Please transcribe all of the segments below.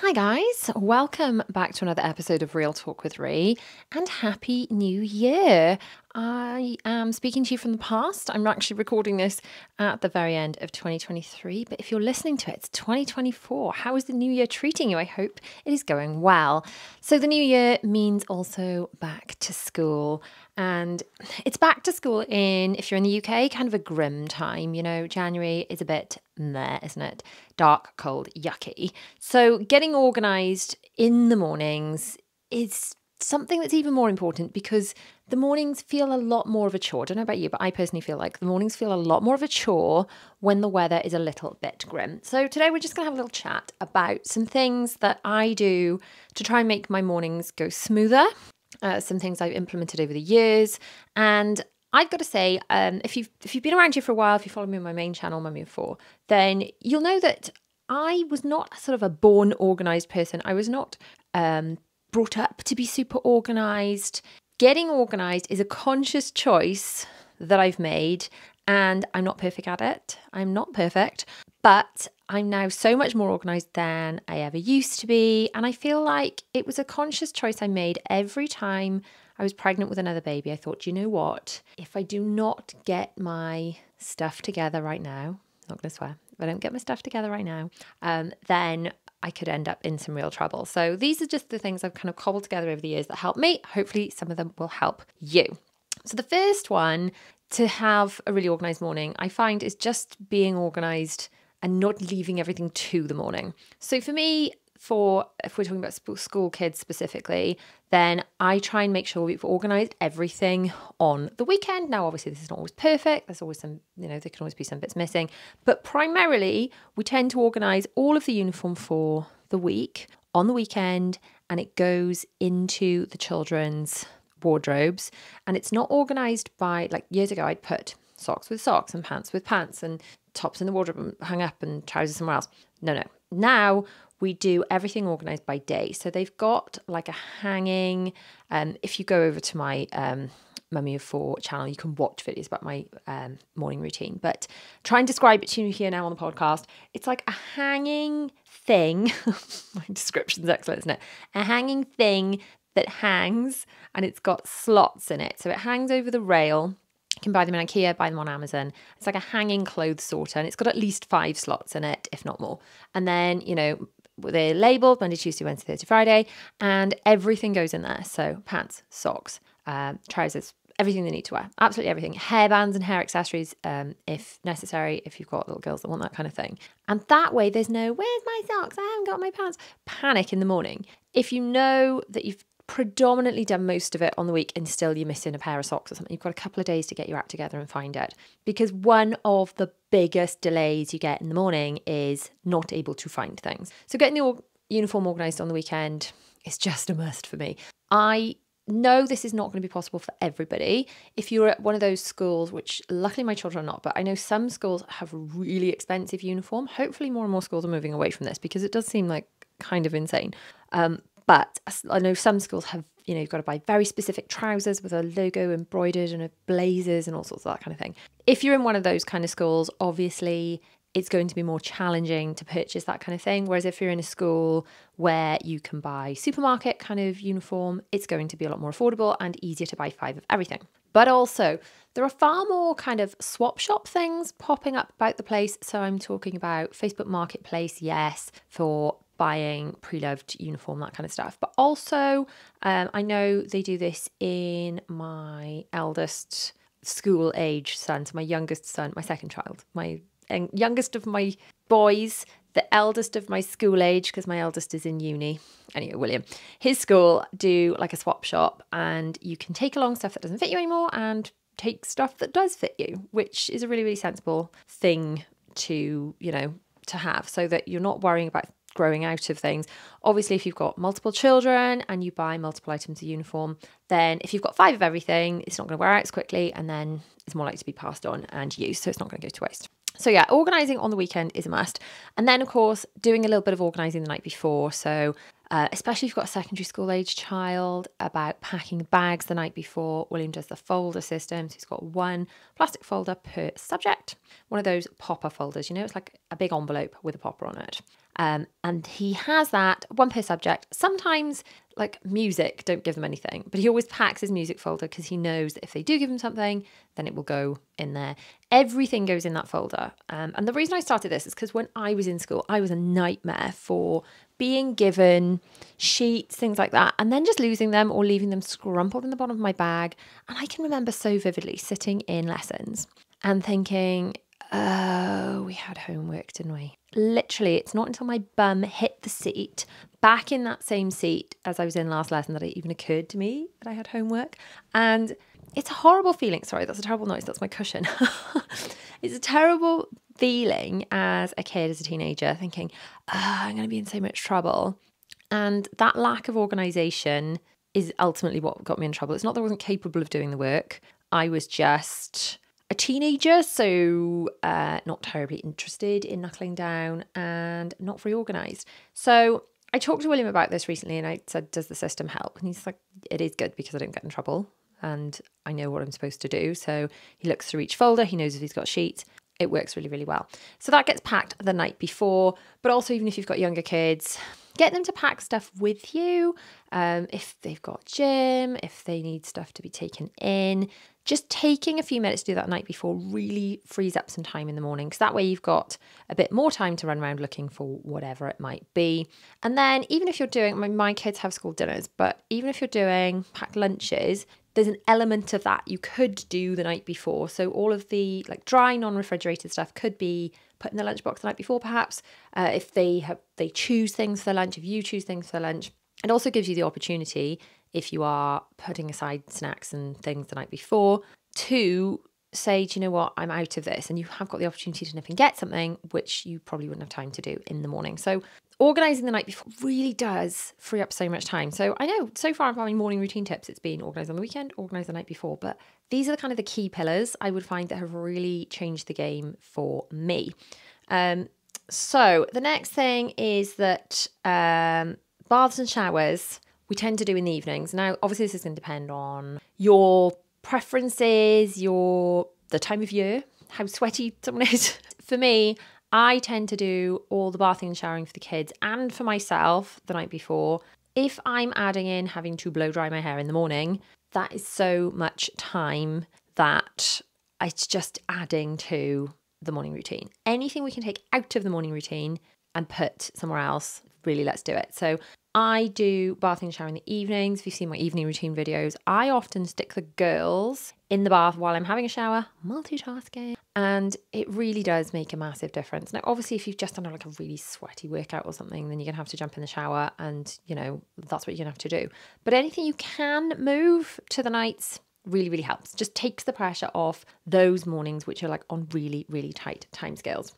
Hi guys, welcome back to another episode of Real Talk with Rhi and Happy New Year. I am speaking to you from the past. I'm actually recording this at the very end of 2023, but if you're listening to it, it's 2024. How is the new year treating you? I hope it is going well. So the new year means also back to school. And it's back to school if you're in the UK, kind of a grim time. You know, January is a bit meh, isn't it? Dark, cold, yucky. So getting organised in the mornings is something that's even more important because the mornings feel a lot more of a chore. I don't know about you, but I personally feel like the mornings feel a lot more of a chore when the weather is a little bit grim. So today we're just going to have a little chat about some things that I do to try and make my mornings go smoother. Some things I've implemented over the years. And I've got to say, if you've been around here for a while, if you follow me on my main channel, Mummy of Four, then you'll know that I was not sort of a born organised person. I was not brought up to be super organised. Getting organised is a conscious choice that I've made, and I'm not perfect at it. I'm not perfect, but I'm now so much more organised than I ever used to be. And I feel like it was a conscious choice I made every time I was pregnant with another baby. I thought, you know what? If I do not get my stuff together right now, not going to swear, if I don't get my stuff together right now, then I could end up in some real trouble. So these are just the things I've kind of cobbled together over the years that help me. Hopefully some of them will help you. So the first one to have a really organised morning, I find, is just being organised and not leaving everything to the morning. So for me, if we're talking about school kids specifically, then I try and make sure we've organised everything on the weekend. Now, obviously, this is not always perfect. There's always some, there can always be some bits missing. But primarily, we tend to organise all of the uniform for the week on the weekend, and it goes into the children's wardrobes. And it's not organised by, like years ago, I'd put socks with socks and pants with pants and tops in the wardrobe and hung up and trousers somewhere else. No. Now we do everything organised by day. So they've got like a hanging, if you go over to my Mummy of Four channel, you can watch videos about my morning routine, but try and describe it to you here now on the podcast. It's like a hanging thing. My description's excellent, isn't it? A hanging thing that hangs, and it's got slots in it. So it hangs over the rail. You can buy them in IKEA, buy them on Amazon. It's like a hanging clothes sorter, and it's got at least 5 slots in it, if not more. And then, they're labelled Monday, Tuesday, Wednesday, Thursday, Friday, and everything goes in there. So pants, socks, trousers, everything they need to wear, absolutely everything. Hairbands and hair accessories, if necessary, if you've got little girls that want that kind of thing. And that way there's no, where's my socks? I haven't got my pants. Panic in the morning. If you know that you've predominantly done most of it on the week and still you're missing a pair of socks or something, you've got a couple of days to get your act together and find it. Because one of the biggest delays you get in the morning is not able to find things. So getting the uniform organised on the weekend is just a must for me. I know this is not going to be possible for everybody. If you're at one of those schools, which luckily my children are not, but I know some schools have really expensive uniform. Hopefully more and more schools are moving away from this because it does seem like kind of insane. But I know some schools have, you've got to buy very specific trousers with a logo embroidered and a blazers and all sorts of that kind of thing. If you're in one of those kind of schools, obviously it's going to be more challenging to purchase that kind of thing. Whereas if you're in a school where you can buy supermarket kind of uniform, it's going to be a lot more affordable and easier to buy 5 of everything. But also, there are far more kind of swap shop things popping up about the place. So I'm talking about Facebook Marketplace, yes, for buying pre-loved uniform, that kind of stuff. But also, I know they do this in my eldest school age son, so my youngest son, my second child, my youngest of my boys, the eldest of my school age, because my eldest is in uni. Anyway, William, his school do like a swap shop, and you can take along stuff that doesn't fit you anymore and take stuff that does fit you, which is a really, really sensible thing to, to have, so that you're not worrying about growing out of things. Obviously, if you've got multiple children and you buy multiple items of uniform, then if you've got 5 of everything, it's not going to wear out as quickly, and then it's more likely to be passed on and used, so it's not going to go to waste. So yeah, organising on the weekend is a must. And then, of course, doing a little bit of organising the night before. So especially if you've got a secondary school age child, about packing the bags the night before. William does the folder system. So he's got 1 plastic folder per subject. One of those popper folders, it's like a big envelope with a popper on it. And he has that one per subject. Sometimes like music, don't give them anything, but he always packs his music folder because he knows that if they do give him something, then it will go in there. Everything goes in that folder. And the reason I started this is because when I was in school, I was a nightmare for being given sheets, things like that, and then just losing them or leaving them scrumpled in the bottom of my bag. And I can remember so vividly sitting in lessons and thinking, oh, we had homework, didn't we? Literally, it's not until my bum hit the seat, back in that same seat as I was in last lesson, that it even occurred to me that I had homework. And it's a horrible feeling. Sorry, that's a terrible noise. That's my cushion. It's a terrible feeling as a kid, as a teenager, thinking, I'm going to be in so much trouble. And that lack of organisation is ultimately what got me in trouble. It's not that I wasn't capable of doing the work. I was just a teenager, so not terribly interested in knuckling down and not very organised. So I talked to William about this recently and I said, does the system help? And he's like, it is good because I don't get in trouble and I know what I'm supposed to do. So he looks through each folder, he knows if he's got sheets. It works really, really well. So that gets packed the night before, but also even if you've got younger kids, get them to pack stuff with you. If they've got gym, if they need stuff to be taken in, just taking a few minutes to do that night before really frees up some time in the morning, because that way you've got a bit more time to run around looking for whatever it might be. And then even if you're doing, my kids have school dinners, but even if you're doing packed lunches, there's an element of that you could do the night before. So all of the like dry, non-refrigerated stuff could be put in the lunchbox the night before, perhaps. If they choose things for lunch, if you choose things for lunch, it also gives you the opportunity, if you are putting aside snacks and things the night before, to say, do you know what, I'm out of this. And you have got the opportunity to nip and get something, which you probably wouldn't have time to do in the morning. So organising the night before really does free up so much time. So I know so far about my morning routine tips, it's been organise on the weekend, organise the night before, but these are the kind of the key pillars I would find that have really changed the game for me. So the next thing is that baths and showers we tend to do in the evenings. Now, obviously this is going to depend on your preferences, the time of year, how sweaty someone is. For me, I tend to do all the bathing and showering for the kids and for myself the night before. If I'm adding in having to blow dry my hair in the morning, that is so much time that it's just adding to the morning routine. Anything we can take out of the morning routine and put somewhere else, really let's do it. So I do bathing and showering in the evenings. If you've seen my evening routine videos, I often stick the girls in the bath while I'm having a shower, multitasking, and it really does make a massive difference. Now, obviously, if you've just done like a really sweaty workout or something, then you're going to have to jump in the shower and, that's what you're going to have to do. But anything you can move to the nights really, really helps. Just takes the pressure off those mornings, which are like on really, really tight timescales.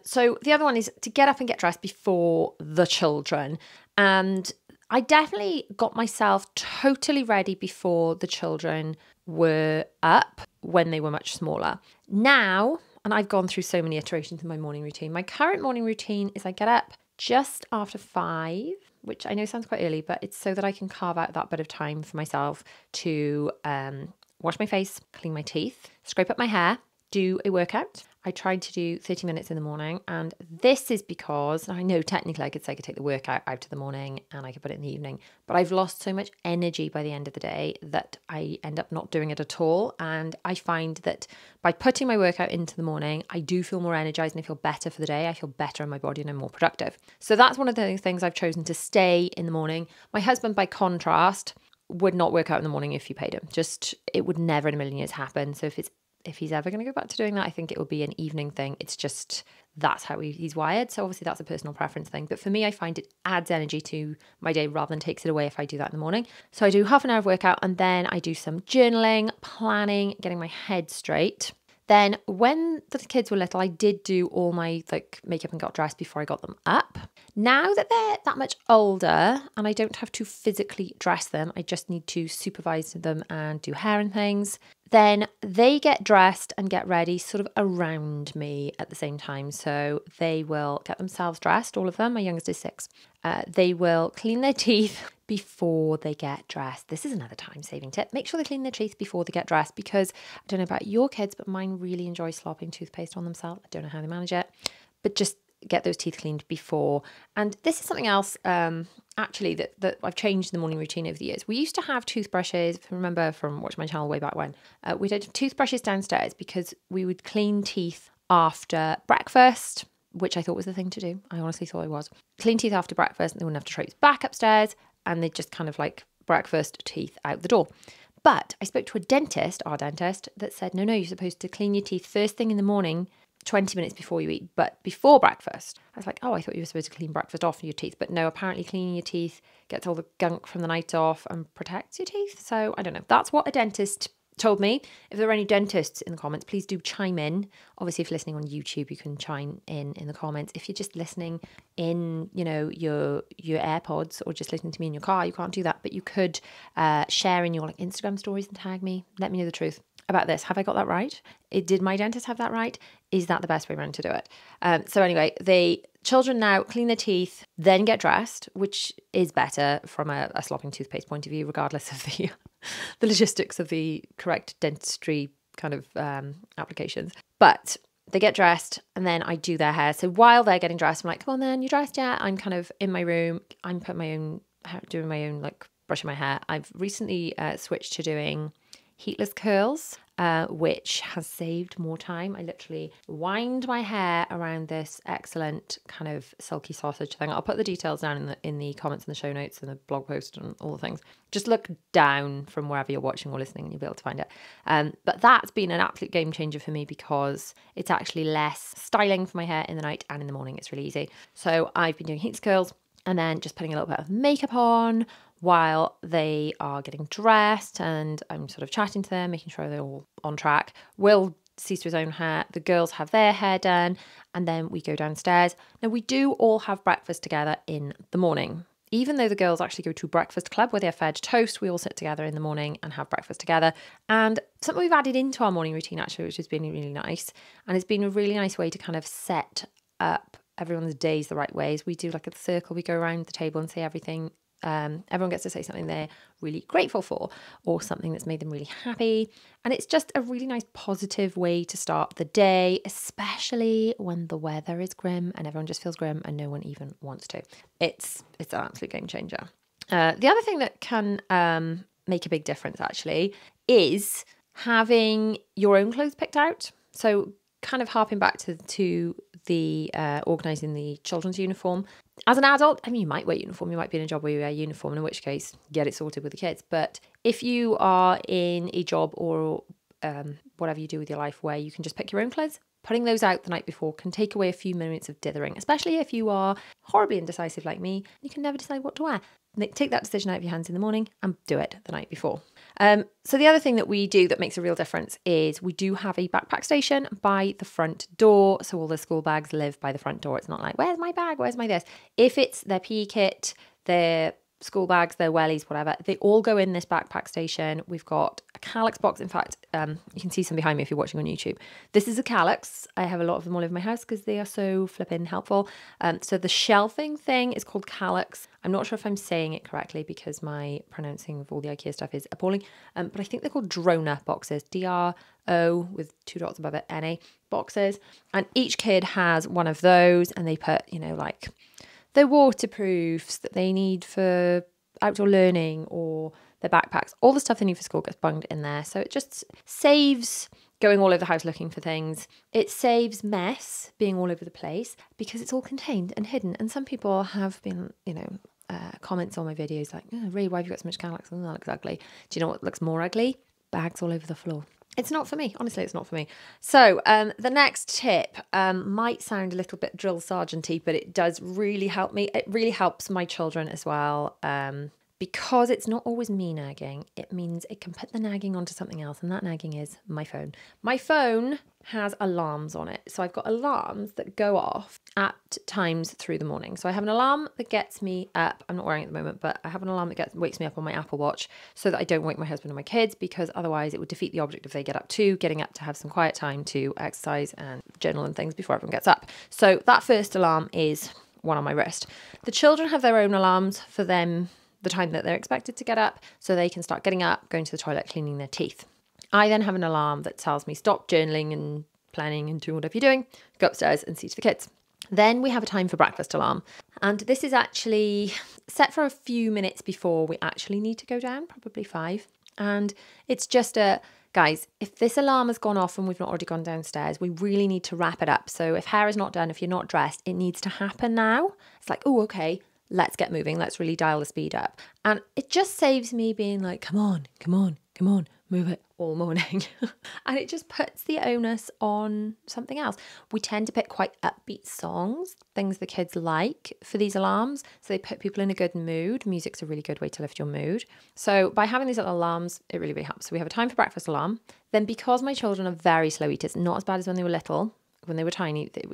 So the other one is to get up and get dressed before the children. And I definitely got myself totally ready before the children were up when they were much smaller. Now, and I've gone through so many iterations in my morning routine. My current morning routine is I get up just after 5, which I know sounds quite early, but it's so that I can carve out that bit of time for myself to wash my face, clean my teeth, scrape up my hair, do a workout. I tried to do 30 minutes in the morning, and this is because I know technically I could say I could take the workout out of the morning and I could put it in the evening, but I've lost so much energy by the end of the day that I end up not doing it at all. And I find that by putting my workout into the morning, I do feel more energized and I feel better for the day. I feel better in my body and I'm more productive. So that's one of the things I've chosen to stay in the morning. My husband, by contrast, would not work out in the morning if you paid him. It would never in a million years happen. So if he's ever going to go back to doing that, I think it will be an evening thing. It's just, that's how he's wired. So obviously that's a personal preference thing. But for me, I find it adds energy to my day rather than takes it away if I do that in the morning. So I do half an hour of workout and then I do some journaling, planning, getting my head straight. Then when the kids were little, I did do all my makeup and got dressed before I got them up. Now that they're that much older and I don't have to physically dress them, I just need to supervise them and do hair and things. Then they get dressed and get ready sort of around me at the same time. So they will get themselves dressed, all of them. My youngest is 6. They will clean their teeth before they get dressed. This is another time-saving tip. Make sure they clean their teeth before they get dressed, because I don't know about your kids, but mine really enjoy slopping toothpaste on themselves. I don't know how they manage it, but just get those teeth cleaned before. And this is something else actually that I've changed in the morning routine over the years. We used to have toothbrushes, if you remember from watching my channel way back when, we had toothbrushes downstairs because we would clean teeth after breakfast, which I thought was the thing to do. I honestly thought it was. Clean teeth after breakfast, and they wouldn't have to traipse back upstairs, and they'd just kind of like breakfast teeth out the door. But I spoke to a dentist, our dentist, that said, no, you're supposed to clean your teeth first thing in the morning, 20 minutes before you eat, but before breakfast. I was like, oh, I thought you were supposed to clean breakfast off your teeth. But no, apparently cleaning your teeth gets all the gunk from the night off and protects your teeth. So I don't know. That's what a dentist told me. If there are any dentists in the comments, please do chime in. Obviously, if you're listening on YouTube, you can chime in the comments. If you're just listening in, your AirPods or just listening to me in your car, you can't do that. But you could share in your Instagram stories and tag me. Let me know the truth about this. Have I got that right? Did my dentist have that right? Is that the best way around to do it? So anyway, the children now clean their teeth, then get dressed, which is better from a slopping toothpaste point of view, regardless of the logistics of the correct dentistry kind of applications. But they get dressed and then I do their hair. So while they're getting dressed, I'm like, come on then, you dressed yet? I'm kind of in my room. I'm doing my own, brushing my hair. I've recently switched to doing heatless curls, which has saved more time. I literally wind my hair around this excellent kind of silky sausage thing. I'll put the details down in the comments and the show notes and the blog post and all the things. Just look down from wherever you're watching or listening and you'll be able to find it. But that's been an absolute game changer for me because it's actually less styling for my hair in the night and in the morning. It's really easy. So I've been doing heatless curls and then just putting a little bit of makeup on while they are getting dressed, and I'm sort of chatting to them, making sure they're all on track. Will sees to his own hair, the girls have their hair done, and then we go downstairs. Now, we do all have breakfast together in the morning. Even though the girls actually go to breakfast club where they're fed toast, we all sit together in the morning and have breakfast together. And something we've added into our morning routine actually, which has been really nice, and it's been a really nice way to kind of set up everyone's days the right ways. We do like a circle, we go around the table and say everything. Everyone gets to say something they're really grateful for or something that's made them really happy. And it's just a really nice positive way to start the day, especially when the weather is grim and everyone just feels grim and no one even wants to. It's an absolute game changer. The other thing that can make a big difference actually is having your own clothes picked out. So kind of harping back to the organising the children's uniform. As an adult, I mean, you might wear uniform, you might be in a job where you wear uniform, in which case, get it sorted with the kids. But if you are in a job or whatever you do with your life where you can just pick your own clothes, putting those out the night before can take away a few minutes of dithering, especially if you are horribly indecisive like me. You can never decide what to wear. Take that decision out of your hands in the morning and do it the night before. So the other thing that we do that makes a real difference is we do have a backpack station by the front door. So all the school bags live by the front door. It's not like, where's my bag? Where's my this? If it's their PE kit, their school bags, their wellies, whatever, they all go in this backpack station. We've got a Calyx box. In fact, you can see some behind me if you're watching on YouTube. This is a Calyx. I have a lot of them all over my house because they are so flipping helpful. So the shelving thing is called Calyx. I'm not sure if I'm saying it correctly because my pronouncing of all the IKEA stuff is appalling. But I think they're called Drona boxes, DRO with 2 dots above it, NA boxes. And each kid has one of those and they put, like their waterproofs that they need for outdoor learning or their backpacks, all the stuff they need for school gets bunged in there. So it just saves going all over the house looking for things. It saves mess being all over the place because it's all contained and hidden. And some people have been, comments on my videos like, oh, Rhi, why have you got so much Calyx? Oh, that looks ugly. Do you know what looks more ugly? Bags all over the floor. It's not for me. Honestly, it's not for me. So the next tip might sound a little bit drill sergeant-y, but it does really help me. It really helps my children as well. Because it's not always me nagging, it means it can put the nagging onto something else, and that nagging is my phone. My phone has alarms on it. So I've got alarms that go off at times through the morning. So I have an alarm that gets me up. I'm not wearing it at the moment, but I have an alarm that wakes me up on my Apple Watch so that I don't wake my husband and my kids, because otherwise it would defeat the object if they get up too, getting up to have some quiet time to exercise and journal and things before everyone gets up. So that first alarm is one on my wrist. The children have their own alarms for them, the time that they're expected to get up, so they can start getting up, going to the toilet, cleaning their teeth. I then have an alarm that tells me stop journaling and planning and doing whatever you're doing, go upstairs and see to the kids. Then we have a time for breakfast alarm. And this is actually set for a few minutes before we actually need to go down, probably 5. And it's just guys, if this alarm has gone off and we've not already gone downstairs, we really need to wrap it up. So if hair is not done, if you're not dressed, it needs to happen now. It's like, oh, okay, let's get moving. Let's really dial the speed up. And it just saves me being like, come on, move it all morning. And it just puts the onus on something else. We tend to pick quite upbeat songs, things the kids like for these alarms. So they put people in a good mood. Music's a really good way to lift your mood. So by having these little alarms, it really, really helps. So we have a time for breakfast alarm. Then because my children are very slow eaters, not as bad as when they were little, when they were tiny, it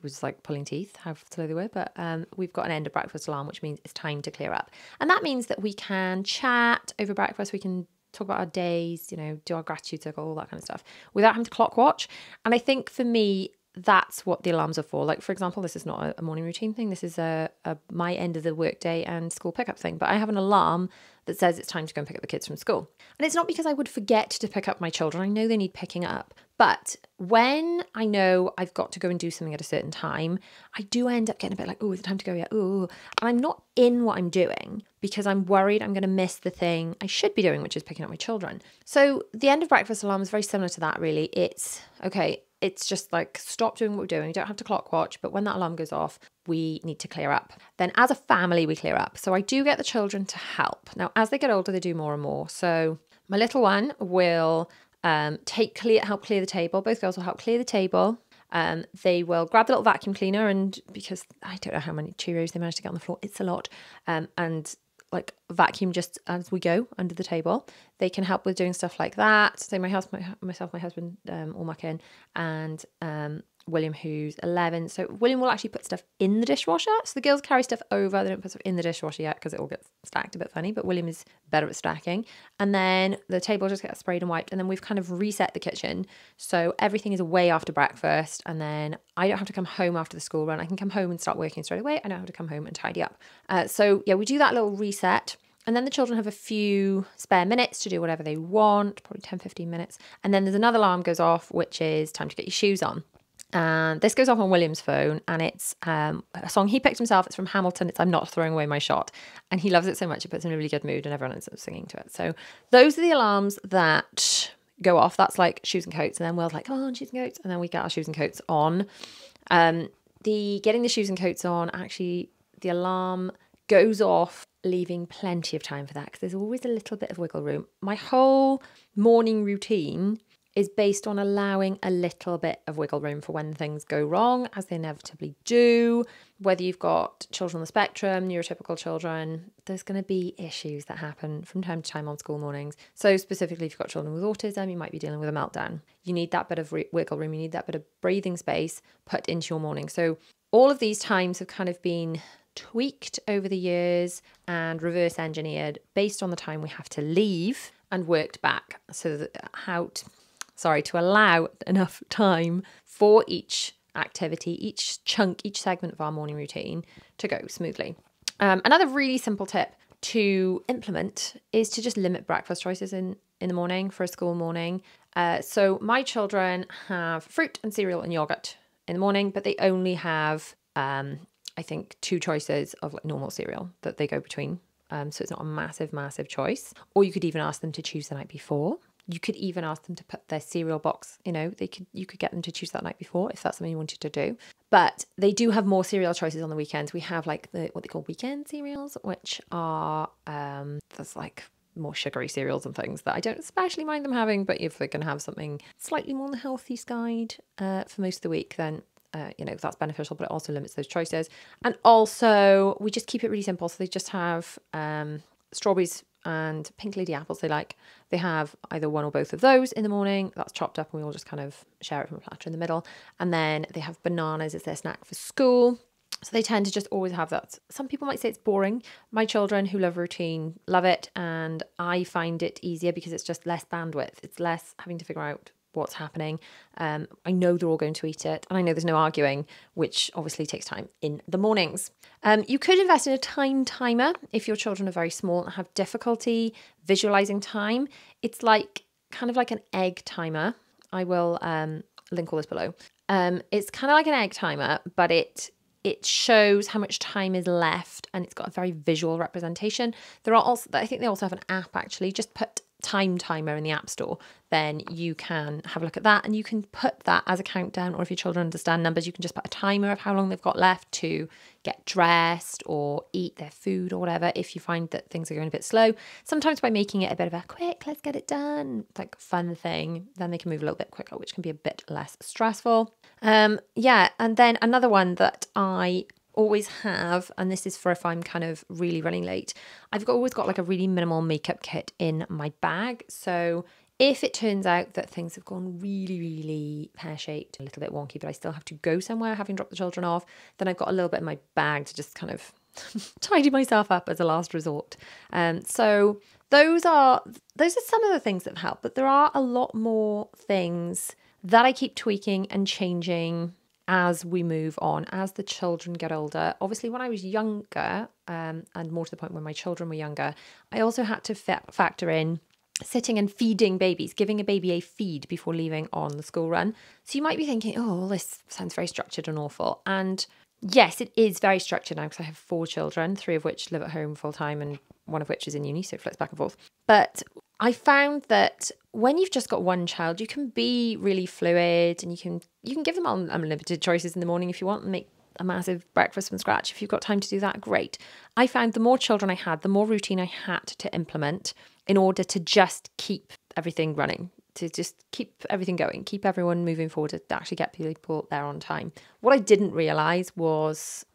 was like pulling teeth, how slow they were. But we've got an end of breakfast alarm, which means it's time to clear up. And that means that we can chat over breakfast. We can talk about our days, do our gratitude circle, all that kind of stuff without having to clock watch. And I think for me, that's what the alarms are for. Like, for example, this is not a morning routine thing. This is my end of the workday and school pickup thing. But I have an alarm that says it's time to go and pick up the kids from school. And it's not because I would forget to pick up my children. I know they need picking up. But when I know I've got to go and do something at a certain time, I do end up getting a bit like, oh, is it time to go yet? Oh, and I'm not in what I'm doing because I'm worried I'm going to miss the thing I should be doing, which is picking up my children. So the end of breakfast alarm is very similar to that, really. It's, okay, it's just like, stop doing what we're doing. You don't have to clock watch, but when that alarm goes off, we need to clear up. Then as a family, we clear up. So I do get the children to help. Now, as they get older, they do more and more. So my little one will help clear the table. Both girls will help clear the table. They will grab the little vacuum cleaner, and because I don't know how many Cheerios they managed to get on the floor, it's a lot. And like vacuum just as we go under the table. They can help with doing stuff like that. So myself, my husband, all muck in, and William, who's 11. So William will actually put stuff in the dishwasher. So the girls carry stuff over. They don't put stuff in the dishwasher yet because it all gets stacked a bit funny. But William is better at stacking. And then the table just gets sprayed and wiped. And then we've kind of reset the kitchen. So everything is away after breakfast. And then I don't have to come home after the school run. I can come home and start working straight away. I don't have to come home and tidy up. So yeah, we do that little reset. And then the children have a few spare minutes to do whatever they want, probably 10, 15 minutes. And then there's another alarm goes off, which is time to get your shoes on. And this goes off on William's phone, and it's a song he picked himself. It's from Hamilton. It's I'm Not Throwing Away My Shot. And he loves it so much, it puts him in a really good mood, and everyone ends up singing to it. So those are the alarms that go off. That's like shoes and coats. And then Will's like, come on, shoes and coats. And then we get our shoes and coats on. Getting the shoes and coats on, actually, the alarm goes off, leaving plenty of time for that, because there's always a little bit of wiggle room. My whole morning routine is based on allowing a little bit of wiggle room for when things go wrong, as they inevitably do. Whether you've got children on the spectrum, neurotypical children, there's going to be issues that happen from time to time on school mornings. So specifically, if you've got children with autism, you might be dealing with a meltdown. You need that bit of wiggle room. You need that bit of breathing space put into your morning. So all of these times have kind of been tweaked over the years and reverse engineered based on the time we have to leave and worked back. So to allow enough time for each activity, each chunk, each segment of our morning routine to go smoothly. Another really simple tip to implement is to just limit breakfast choices in the morning for a school morning. So my children have fruit and cereal and yogurt in the morning, but they only have, I think, 2 choices of like normal cereal that they go between. So it's not a massive, massive choice. Or you could even ask them to choose the night before. You could even ask them to put their cereal box, you could get them to choose that night before if that's something you wanted to do. But they do have more cereal choices on the weekends. We have like what they call weekend cereals, which are, there's like more sugary cereals and things that I don't especially mind them having. But if they're going to have something slightly more on the healthy side for most of the week, then that's beneficial, but it also limits those choices. And also we just keep it really simple. So they just have strawberries and pink lady apples they have either one or both of those in the morning. That's chopped up and we all just kind of share it from a platter in the middle. And then they have bananas as their snack for school. So they tend to just always have that. Some people might say it's boring. My children who love routine love it, and I find it easier because it's just less bandwidth. It's less having to figure out what's happening. I know they're all going to eat it, and I know there's no arguing, which obviously takes time in the mornings. You could invest in a time timer if your children are very small and have difficulty visualizing time. It's kind of like an egg timer. I will link all this below. It's kind of like an egg timer, but it it shows how much time is left, and it's got a very visual representation. There are also, I think they also have an app actually. Just put time timer in the App Store, then you can have a look at that, and you can put that as a countdown, or if your children understand numbers, you can just put a timer of how long they've got left to get dressed or eat their food or whatever, if you find that things are going a bit slow. Sometimes by making it a bit of a quick, let's get it done, like fun thing, then they can move a little bit quicker, which can be a bit less stressful. And then another one that I always have, and this is for if I'm kind of really running late, always got like a really minimal makeup kit in my bag. So if it turns out that things have gone really, really pear-shaped, a little bit wonky, but I still have to go somewhere having dropped the children off, then I've got a little bit in my bag to just kind of tidy myself up as a last resort. So those are some of the things that help, but there are a lot more things that I keep tweaking and changing as we move on, as the children get older. Obviously, when I was younger, and more to the point when my children were younger, I also had to factor in sitting and feeding babies, giving a baby a feed before leaving on the school run. So you might be thinking, oh, this sounds very structured and awful. And yes, it is very structured now because I have 4 children, 3 of which live at home full time and 1 of which is in uni, so it flips back and forth. But I found that when you've just got one child, you can be really fluid, and you can give them unlimited choices in the morning if you want, and make a massive breakfast from scratch. If you've got time to do that, great. I found the more children I had, the more routine I had to implement in order to just keep everything running, to just keep everything going, keep everyone moving forward, to actually get people there on time. What I didn't realise was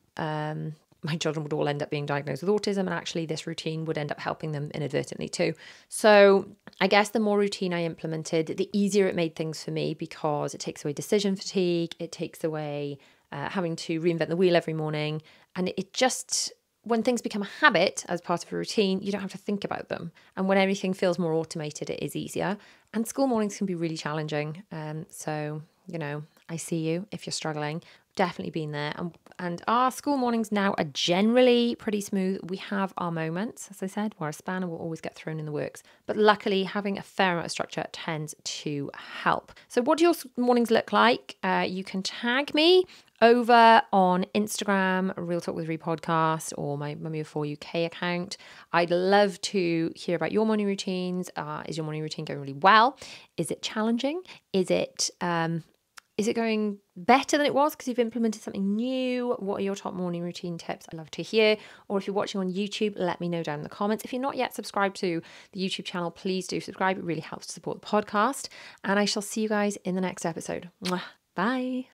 my children would all end up being diagnosed with autism, and actually this routine would end up helping them inadvertently too. So I guess the more routine I implemented, the easier it made things for me, because it takes away decision fatigue, it takes away having to reinvent the wheel every morning, and it just, when things become a habit as part of a routine, you don't have to think about them. And when everything feels more automated, it is easier. And school mornings can be really challenging. So, I see you if you're struggling. Definitely been there. And our school mornings now are generally pretty smooth. We have our moments, as I said, where a spanner will always get thrown in the works. But luckily, having a fair amount of structure tends to help. So what do your mornings look like? You can tag me over on Instagram, Real Talk with Rhi podcast, or my Mummy of 4 UK account. I'd love to hear about your morning routines. Is your morning routine going really well? Is it challenging? Is it going better than it was because you've implemented something new? What are your top morning routine tips? I'd love to hear. Or if you're watching on YouTube, let me know down in the comments. If you're not yet subscribed to the YouTube channel, please do subscribe. It really helps to support the podcast. And I shall see you guys in the next episode. Mwah. Bye.